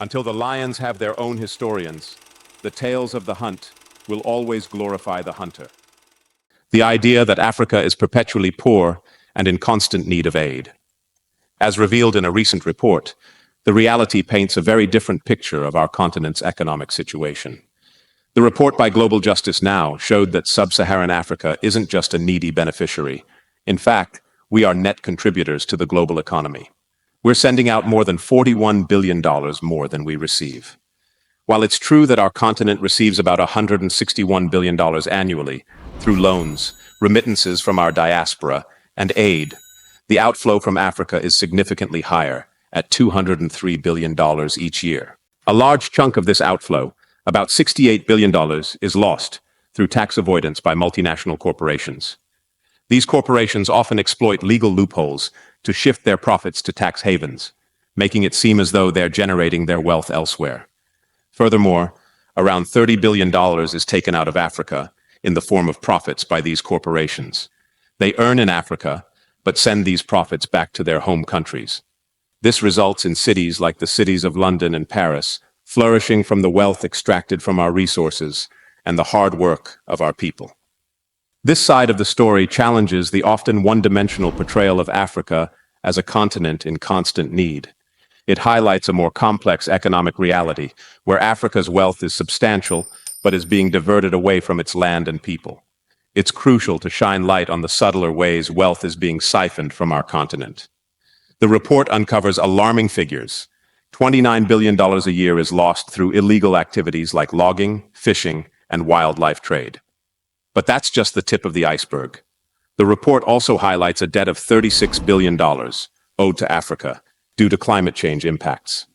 Until the lions have their own historians, the tales of the hunt will always glorify the hunter. The idea that Africa is perpetually poor and in constant need of aid. As revealed in a recent report, the reality paints a very different picture of our continent's economic situation. The report by Global Justice Now showed that sub-Saharan Africa isn't just a needy beneficiary. In fact, we are net contributors to the global economy. We're sending out more than $41 billion more than we receive. While it's true that our continent receives about $161 billion annually through loans, remittances from our diaspora, and aid, the outflow from Africa is significantly higher, at $203 billion each year. A large chunk of this outflow, about $68 billion, is lost through tax avoidance by multinational corporations. These corporations often exploit legal loopholes to shift their profits to tax havens, making it seem as though they're generating their wealth elsewhere. Furthermore, around $30 billion is taken out of Africa in the form of profits by these corporations. They earn in Africa, but send these profits back to their home countries. This results in cities like the cities of London and Paris flourishing from the wealth extracted from our resources and the hard work of our people. This side of the story challenges the often one-dimensional portrayal of Africa as a continent in constant need. It highlights a more complex economic reality, where Africa's wealth is substantial but is being diverted away from its land and people. It's crucial to shine light on the subtler ways wealth is being siphoned from our continent. The report uncovers alarming figures. $29 billion a year is lost through illegal activities like logging, fishing, and wildlife trade. But that's just the tip of the iceberg. The report also highlights a debt of $36 billion owed to Africa due to climate change impacts.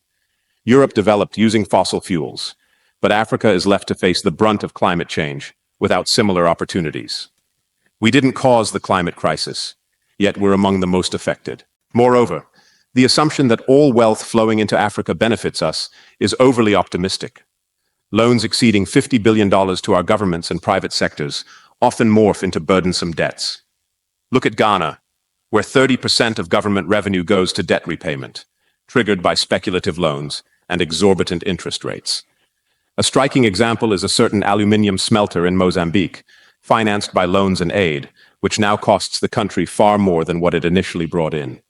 Europe developed using fossil fuels, but Africa is left to face the brunt of climate change without similar opportunities. We didn't cause the climate crisis, yet we're among the most affected. Moreover, the assumption that all wealth flowing into Africa benefits us is overly optimistic. Loans exceeding $50 billion to our governments and private sectors often morph into burdensome debts. Look at Ghana, where 30% of government revenue goes to debt repayment, triggered by speculative loans and exorbitant interest rates. A striking example is a certain aluminium smelter in Mozambique, financed by loans and aid, which now costs the country far more than what it initially brought in.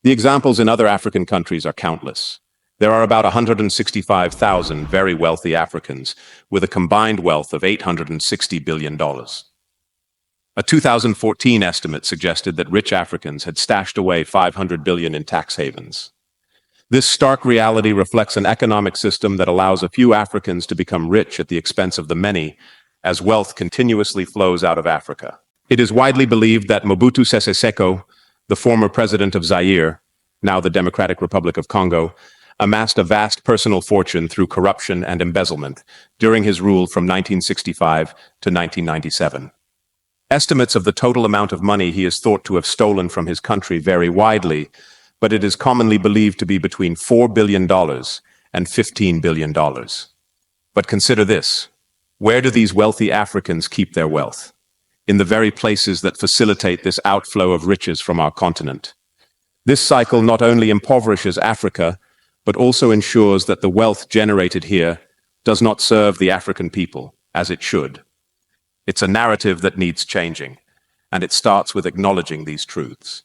The examples in other African countries are countless. There are about 165,000 very wealthy Africans with a combined wealth of $860 billion. A 2014 estimate suggested that rich Africans had stashed away $500 billion in tax havens. This stark reality reflects an economic system that allows a few Africans to become rich at the expense of the many, as wealth continuously flows out of Africa. It is widely believed that Mobutu Sese Seko, the former president of Zaire, now the Democratic Republic of Congo, amassed a vast personal fortune through corruption and embezzlement during his rule from 1965 to 1997. Estimates of the total amount of money he is thought to have stolen from his country vary widely, but it is commonly believed to be between $4 billion and $15 billion. But consider this: where do these wealthy Africans keep their wealth? In the very places that facilitate this outflow of riches from our continent. This cycle not only impoverishes Africa, but also ensures that the wealth generated here does not serve the African people as it should. It's a narrative that needs changing, and it starts with acknowledging these truths.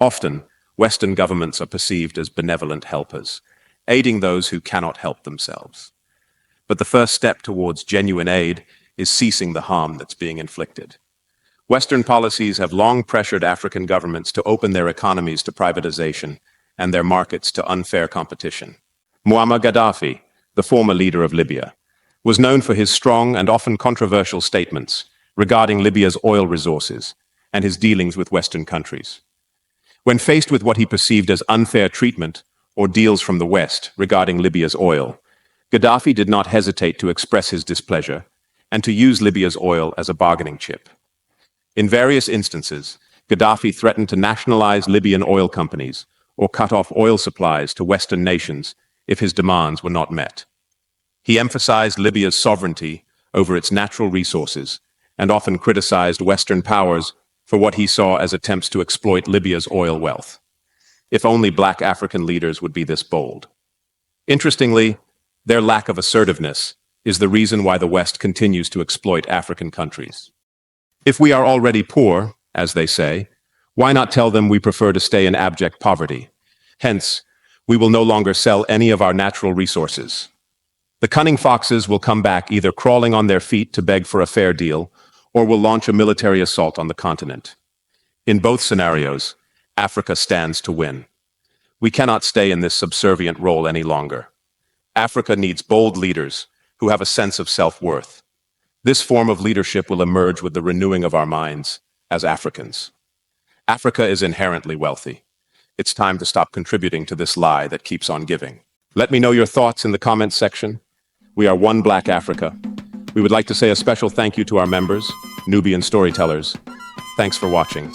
Often, Western governments are perceived as benevolent helpers, aiding those who cannot help themselves. But the first step towards genuine aid is ceasing the harm that's being inflicted. Western policies have long pressured African governments to open their economies to privatization and their markets to unfair competition. Muammar Gaddafi, the former leader of Libya, was known for his strong and often controversial statements regarding Libya's oil resources and his dealings with Western countries. When faced with what he perceived as unfair treatment or deals from the West regarding Libya's oil, Gaddafi did not hesitate to express his displeasure and to use Libya's oil as a bargaining chip. In various instances, Gaddafi threatened to nationalize Libyan oil companies or cut off oil supplies to Western nations if his demands were not met. He emphasized Libya's sovereignty over its natural resources and often criticized Western powers for what he saw as attempts to exploit Libya's oil wealth. If only black African leaders would be this bold. Interestingly, their lack of assertiveness is the reason why the West continues to exploit African countries. If we are already poor, as they say, why not tell them we prefer to stay in abject poverty? Hence, we will no longer sell any of our natural resources. The cunning foxes will come back either crawling on their feet to beg for a fair deal, or will launch a military assault on the continent. In both scenarios, Africa stands to win. We cannot stay in this subservient role any longer. Africa needs bold leaders who have a sense of self-worth. This form of leadership will emerge with the renewing of our minds as Africans. Africa is inherently wealthy. It's time to stop contributing to this lie that keeps on giving. Let me know your thoughts in the comments section. We are One Black Africa. We would like to say a special thank you to our members, Nubian Storytellers. Thanks for watching.